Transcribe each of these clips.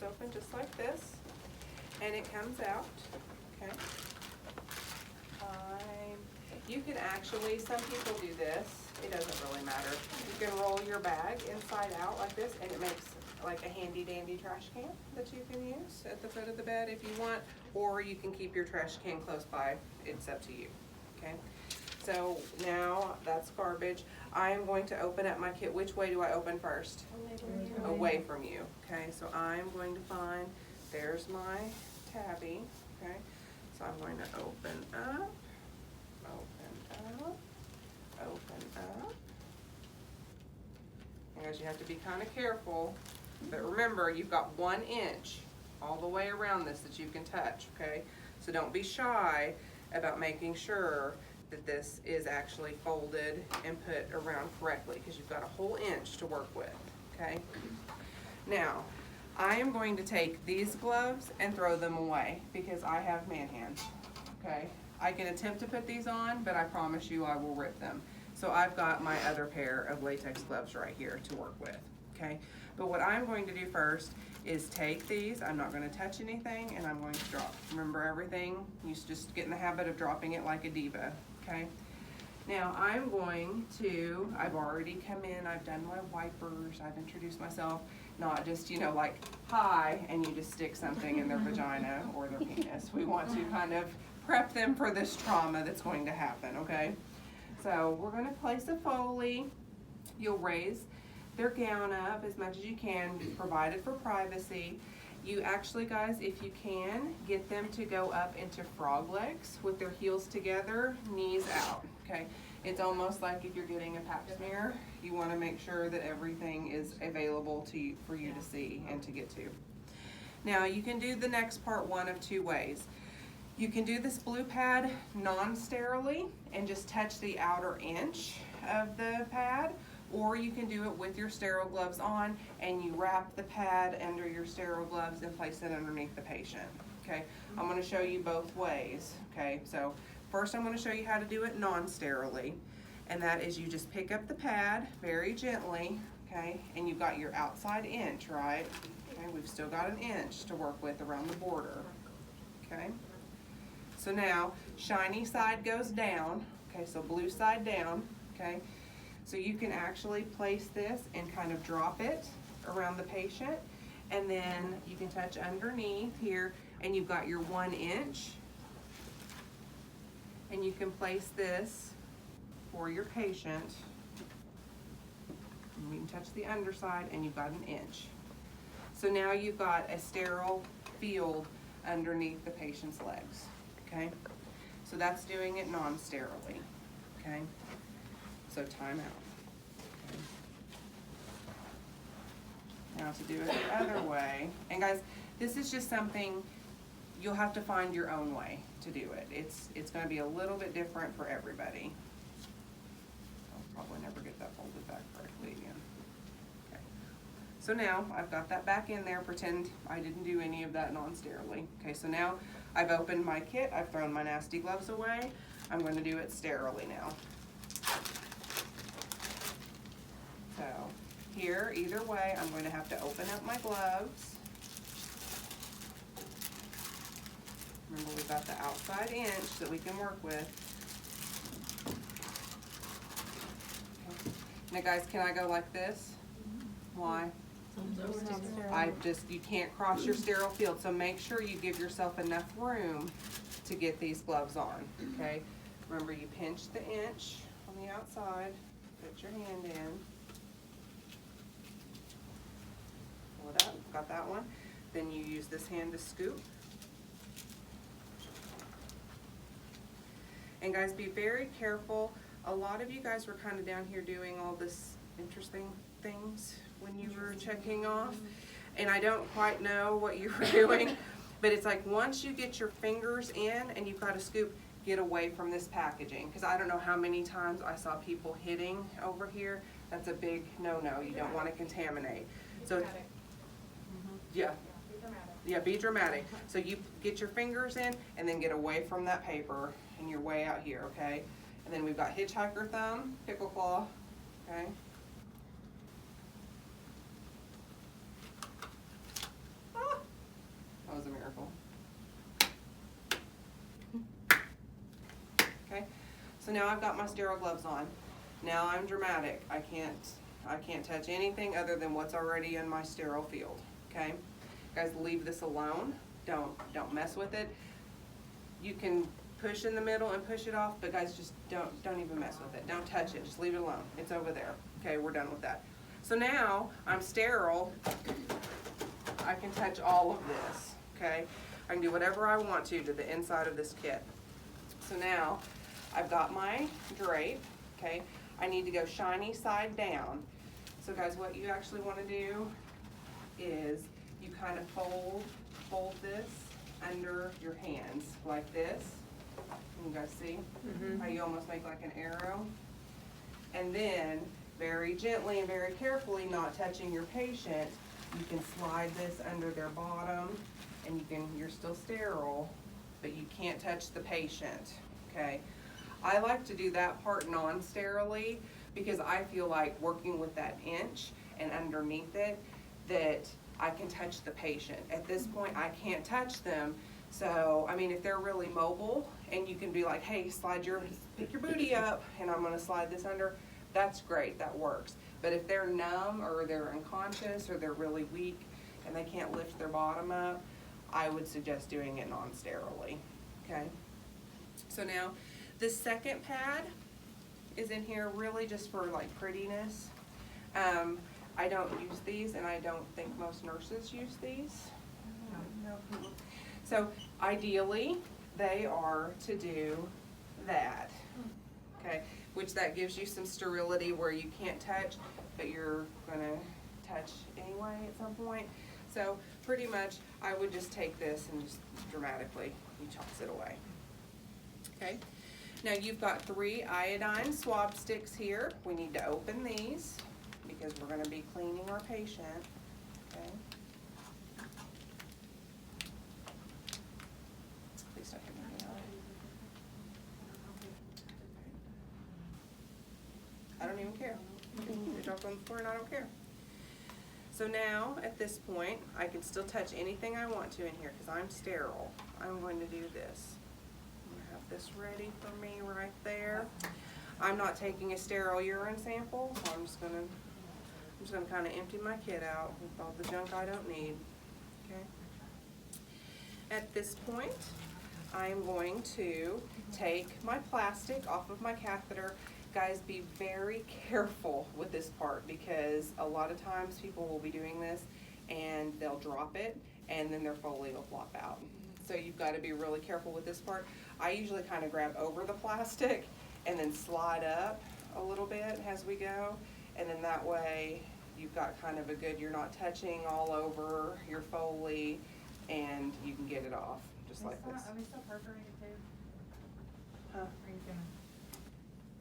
pops open just like this, and it comes out, okay? You can actually, some people do this, it doesn't really matter. You can roll your bag inside out like this, and it makes like a handy dandy trash can that you can use at the foot of the bed if you want, or you can keep your trash can close by. It's up to you, okay? So now that's garbage. I am going to open up my kit. Which way do I open first? Away from you, okay? So I'm going to find, there's my tabby, okay? So I'm going to open up, open up. And guys, you have to be kind of careful, but remember, you've got 1 inch all the way around this that you can touch, okay? So don't be shy about making sure that this is actually folded and put around correctly, because you've got a whole inch to work with, okay? Now, I am going to take these gloves and throw them away because I have man hands, okay? I can attempt to put these on, but I promise you I will rip them. So I've got my other pair of latex gloves right here to work with, okay? But what I'm going to do first is take these, I'm not going to touch anything, and I'm going to drop. Remember everything? You just get in the habit of dropping it like a diva, okay? Now I'm going to, I've already come in, I've done my wipers, I've introduced myself, not just, you know, like, hi, and you just stick something in their vagina or their penis. We want to kind of prep them for this trauma that's going to happen, okay? So we're going to place a Foley. You'll raise their gown up as much as you can, provided for privacy. You actually, guys, if you can, get them to go up into frog legs with their heels together, knees out, okay? It's almost like if you're getting a pap smear, you want to make sure that everything is available to you, for you to see and to get to. Now, you can do the next part one of 2 ways. You can do this blue pad non-sterilely and just touch the outer inch of the pad, or you can do it with your sterile gloves on and you wrap the pad under your sterile gloves and place it underneath the patient, okay? I'm going to show you both ways, okay? So first I'm going to show you how to do it non-sterilely, and that is you just pick up the pad very gently, okay? And you've got your outside inch, right? Okay, we've still got an inch to work with around the border, okay? So now, shiny side goes down, okay, so blue side down, okay? So you can actually place this and kind of drop it around the patient, and then you can touch underneath here, and you've got your 1 inch, and you can place this for your patient. And you can touch the underside, and you've got 1 inch. So now you've got a sterile field underneath the patient's legs. Okay, so that's doing it non-sterilely, okay? So time out. Okay. Now to do it the other way, and guys, this is just something you'll have to find your own way to do it. It's going to be a little bit different for everybody. I'll probably never get that folded back correctly again. Okay. So now I've got that back in there. Pretend I didn't do any of that non-sterilely. Okay, so now I've opened my kit, I've thrown my nasty gloves away. I'm going to do it sterilely now. So here, either way, I'm going to have to open up my gloves. Remember, we've got the outside inch that we can work with. Okay. Now guys, can I go like this? Why? You can't cross your sterile field, so make sure you give yourself enough room to get these gloves on, okay? Remember, you pinch the inch on the outside, put your hand in, pull it up, got that one. Then you use this hand to scoop. And guys, be very careful. A lot of you guys were kind of down here doing all this interesting things when you were checking off, and I don't quite know what you were doing, but it's like once you get your fingers in and you've got a scoop, get away from this packaging, because I don't know how many times I saw people hitting over here. That's a big no-no. You don't want to contaminate. So yeah, be dramatic. So you get your fingers in and then get away from that paper and you're way out here, okay? And then we've got hitchhiker thumb, pickle claw, okay? Ah. So now I've got my sterile gloves on. Now I'm dramatic. I can't touch anything other than what's already in my sterile field, okay? Guys, leave this alone. Don't mess with it. You can push in the middle and push it off, but guys, just don't even mess with it. Don't touch it, just leave it alone. It's over there. Okay, we're done with that. So now I'm sterile. I can touch all of this, okay? I can do whatever I want to the inside of this kit. So now I've got my drape, okay? I need to go shiny side down. So guys, what you actually want to do is you kind of fold this under your hands like this. You guys see how you almost make like an arrow? And then very gently and very carefully, not touching your patient, you can slide this under their bottom, and you're still sterile, but you can't touch the patient, okay? I like to do that part non-sterilely because I feel like working with that inch and underneath it, that I can touch the patient. At this point, I can't touch them. So, I mean, if they're really mobile and you can be like, hey, pick your booty up and I'm gonna slide this under, that's great, that works. But if they're numb or they're unconscious or they're really weak and they can't lift their bottom up, I would suggest doing it non-sterilely, okay? So now, this second pad is in here really just for like prettiness. I don't use these, and I don't think most nurses use these. No. So ideally, they are to do that, okay? Which that gives you some sterility where you can't touch, but you're gonna touch anyway at some point. So pretty much, I would just take this and just dramatically, you toss it away, okay? Now you've got 3 iodine swab sticks here. We need to open these because we're gonna be cleaning our patient, okay? Please don't hit me on it. I don't even care. They dropped on the floor and I don't care. So now, at this point, I can still touch anything I want to in here because I'm sterile. I'm going to do this. I'm gonna have this ready for me right there. I'm not taking a sterile urine sample, so I'm just gonna kind of empty my kit out with all the junk I don't need, okay? At this point, I'm going to take my plastic off of my catheter. Guys, be very careful with this part because a lot of times people will be doing this and they'll drop it and then their Foley will flop out. So you've got to be really careful with this part. I usually kind of grab over the plastic and then slide up a little bit as we go, and then that way you've got kind of a good, you're not touching all over your Foley, and you can get it off just like this. Are we still perforated too? Huh? Are you gonna?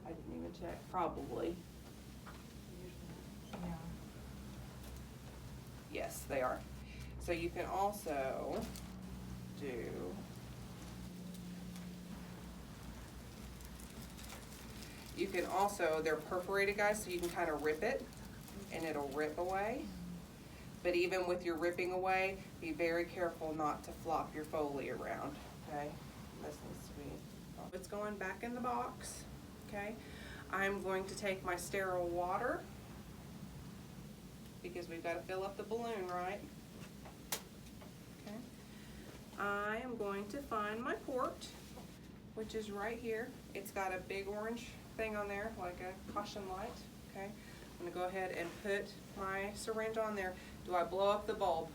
I didn't even check. Probably. Yeah. Yes, they are. So you can also do they're perforated, guys, so you can kind of rip it and it'll rip away. But even with your ripping away, be very careful not to flop your Foley around, okay? This needs to be, it's going back in the box, okay? I'm going to take my sterile water because we've got to fill up the balloon, right? Okay. I am going to find my port, which is right here. It's got a big orange thing on there, like a caution light, okay? I'm gonna go ahead and put my syringe on there. Do I blow up the bulb?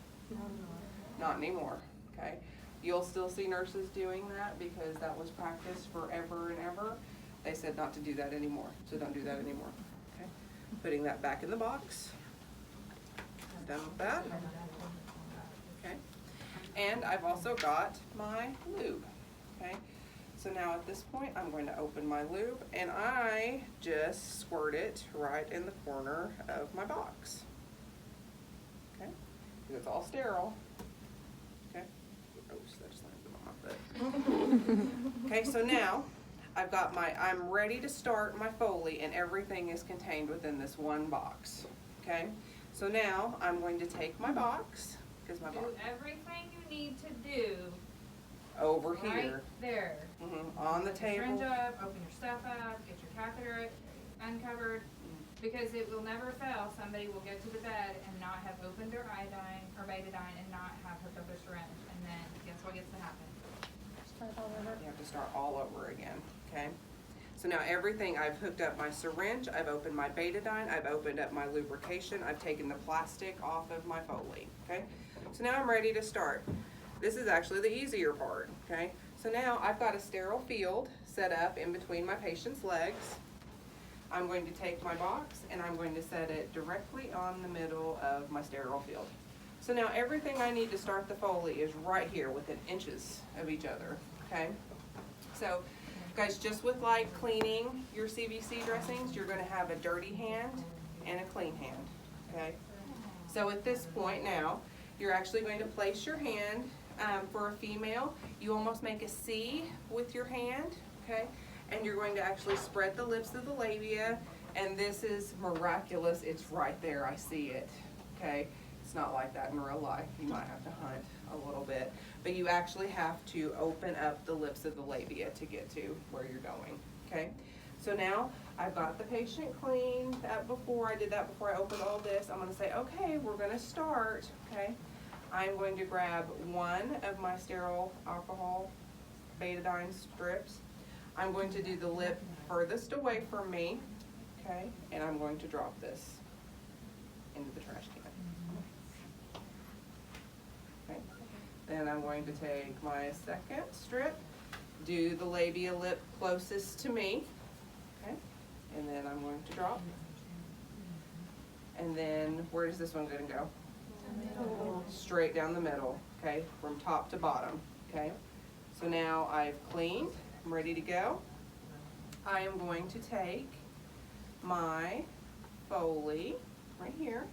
Not anymore, okay? You'll still see nurses doing that because that was practiced forever and ever. They said not to do that anymore, so don't do that anymore, okay? Putting that back in the box. Done with that, okay? And I've also got my lube, okay? So now at this point, I'm going to open my lube and I just squirt it right in the corner of my box, okay? Because it's all sterile, okay? Oops, that just landed on my foot. Okay, so now I've got I'm ready to start my Foley and everything is contained within this one box, okay? So now I'm going to take my box, because my box. Do everything you need to do over right here. there. On the Put your syringe table. up, open your stuff up, get your catheter uncovered, because it will never fail. Somebody will go to the bed and not have opened their iodine or betadine and not have hooked up their syringe, and then guess what gets to happen? Start all over. You have to start all over again, okay? So now everything, I've hooked up my syringe, I've opened my betadine, I've opened up my lubrication, I've taken the plastic off of my Foley, okay? So now I'm ready to start. This is actually the easier part, okay? So now I've got a sterile field set up in between my patient's legs. I'm going to take my box and I'm going to set it directly on the middle of my sterile field. So now everything I need to start the Foley is right here within inches of each other, okay? So guys, just with like cleaning your CVC dressings, you're gonna have a dirty hand and a clean hand, okay? So at this point now, you're actually going to place your hand, for a female, you almost make a C with your hand, okay? And you're going to actually spread the lips of the labia, and this is miraculous, it's right there, I see it, okay? It's not like that in real life, you might have to hunt a little bit, but you actually have to open up the lips of the labia to get to where you're going, okay? So now I've got the patient clean. I did that before I opened all this. I'm gonna say, okay, we're gonna start, okay? I'm going to grab one of my sterile alcohol betadine strips. I'm going to do the lip furthest away from me, okay? And I'm going to drop this into the trash can. Okay. Then I'm going to take my second strip, do the labia lip closest to me, okay? And then I'm going to drop. And then where is this one gonna go? Straight down the middle, okay? From top to bottom, okay? So now I've cleaned, I'm ready to go. I am going to take my Foley right here.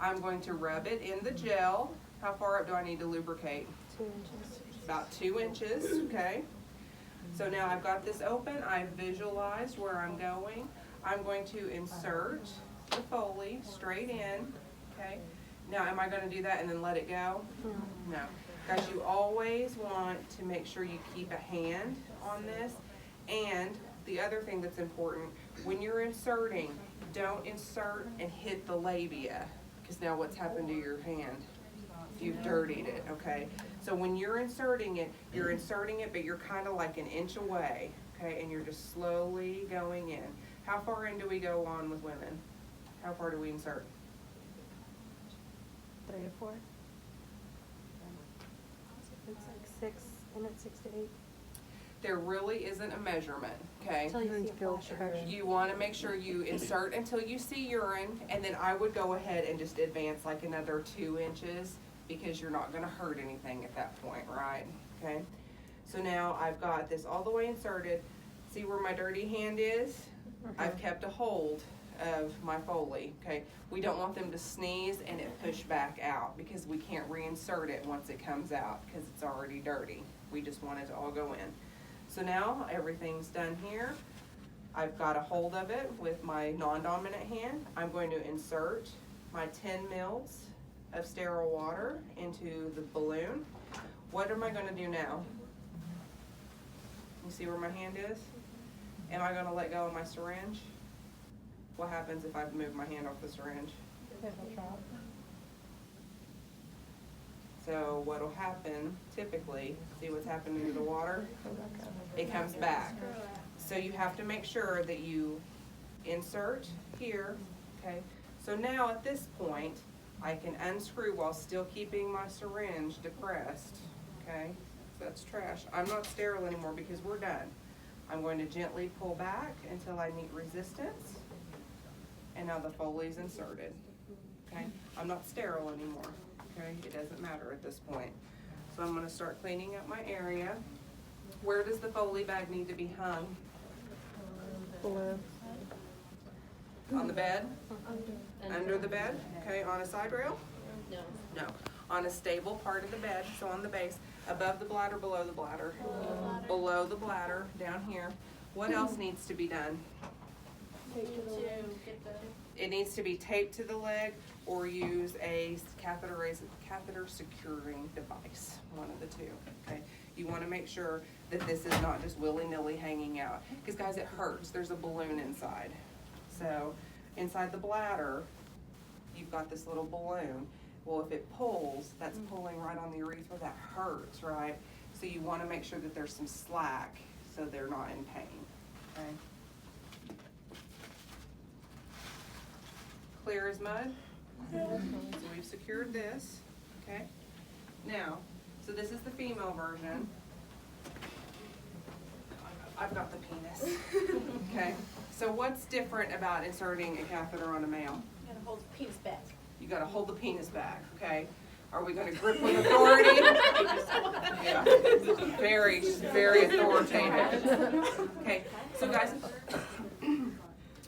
I'm going to rub it in the gel. How far up do I need to lubricate? 2 inches. About 2 inches, okay? So now I've got this open, I've visualized where I'm going. I'm going to insert the Foley straight in, okay? Now, am I gonna do that and then let it go? No. Guys, you always want to make sure you keep a hand on this. And the other thing that's important, when you're inserting, don't insert and hit the labia, because now what's happened to your hand? You've dirtied it, okay? So when you're inserting it, but you're kind of like an inch away, okay? And you're just slowly going in. How far in do we go on with women? How far do we insert? 3 to 4. It's like 6, and it's 6 to 8. There really isn't a measurement, okay? Until you see a flash of urine. You want to make sure you insert until you see urine, and then I would go ahead and just advance like another 2 inches, because you're not going to hurt anything at that point, right? Okay? So now I've got this all the way inserted. See where my dirty hand is? I've kept a hold of my Foley, okay? We don't want them to sneeze and it push back out, because we can't reinsert it once it comes out because it's already dirty. We just want it to all go in. So now everything's done here. I've got a hold of it with my non-dominant hand. I'm going to insert my 10 mils of sterile water into the balloon. What am I going to do now? You see where my hand is? Am I going to let go of my syringe? What happens if I move my hand off the syringe? It'll drop. So what'll happen typically, see what's happening to the water? It comes back. So you have to make sure that you insert here, okay? So now at this point, I can unscrew while still keeping my syringe depressed, okay? So that's trash. I'm not sterile anymore because we're done. I'm going to gently pull back until I meet resistance. And now the Foley's inserted, okay? I'm not sterile anymore, okay? It doesn't matter at this point. So I'm gonna start cleaning up my area. Where does the Foley bag need to be hung? Below. On the bed? Under the bed? Okay, on a side rail? No. No, on a stable part of the bed, so on the base, above the bladder, below the bladder? Below the bladder, down here. What else needs to be done? It needs to be taped to the leg or use a catheter securing device, one of the two, okay? You wanna make sure that this is not just willy-nilly hanging out. Because guys, it hurts, there's a balloon inside. So, inside the bladder, you've got this little balloon. Well, if it pulls, that's pulling right on the urethra, that hurts, right? So you wanna make sure that there's some slack so they're not in pain, okay? Clear as mud? So we've secured this, okay? Now, so this is the female version. I've got the penis, okay? So what's different about inserting a catheter on a male? You gotta hold the penis back. You gotta hold the penis back, okay? Are we gonna grip with authority? Yeah, very, very authoritative. Okay, so guys,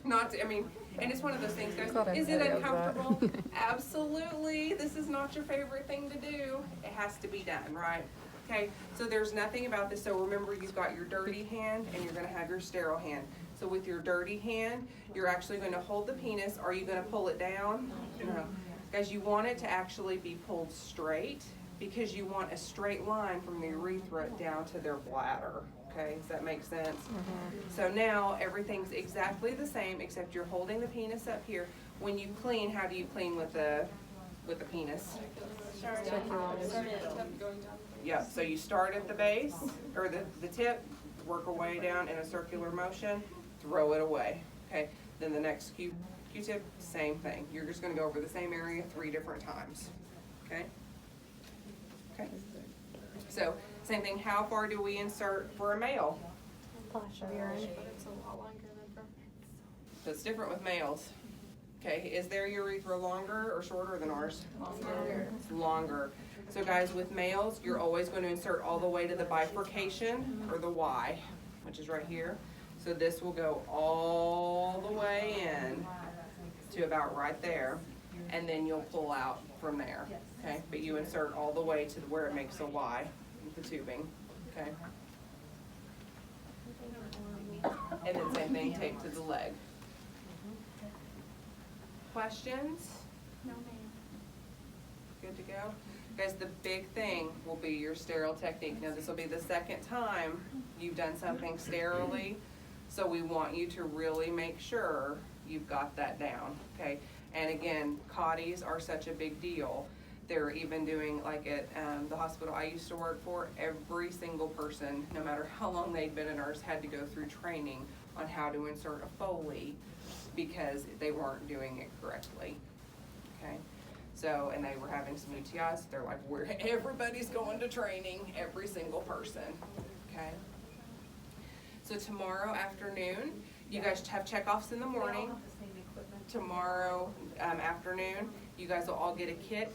not, I mean, and it's one of those things, guys, is it uncomfortable? Absolutely, this is not your favorite thing to do. It has to be done, right? Okay, so there's nothing about this, so remember you've got your dirty hand and you're gonna have your sterile hand. So with your dirty hand, you're actually gonna hold the penis. Are you gonna pull it down? No. Guys, you want it to actually be pulled straight because you want a straight line from the urethra down to their bladder. Okay, does that make sense? So now everything's exactly the same except you're holding the penis up here. When you clean, how do you clean with the penis? Yeah, so you start at the base, or the tip, work your way down in a circular motion, throw it away. Okay, then the next Q-tip, same thing. You're just gonna go over the same area 3 different times. Okay? Okay. So, same thing, how far do we insert for a male? Flash of urine. It's a lot longer than for. So it's different with males. Okay, is their urethra longer or shorter than ours? Longer. It's longer. So guys, with males, you're always going to insert all the way to the bifurcation, or the Y, which is right here. So this will go all the way in to about right there, and then you'll pull out from there, okay? But you insert all the way to where it makes a Y with the tubing, okay? And then same thing, tape to the leg. Questions? No, ma'am. Good to go? Guys, the big thing will be your sterile technique. Now, this will be the second time you've done something sterilely, so we want you to really make sure you've got that down, okay? And again, COTIs are such a big deal. They're even doing, like at the hospital I used to work for, every single person, no matter how long they'd been a nurse, had to go through training on how to insert a Foley because they weren't doing it correctly, okay? So, and they were having some UTIs, they're like, everybody's going to training, every single person, okay? So tomorrow afternoon, you guys have checkoffs in the morning. Tomorrow afternoon, you guys will all get a kit.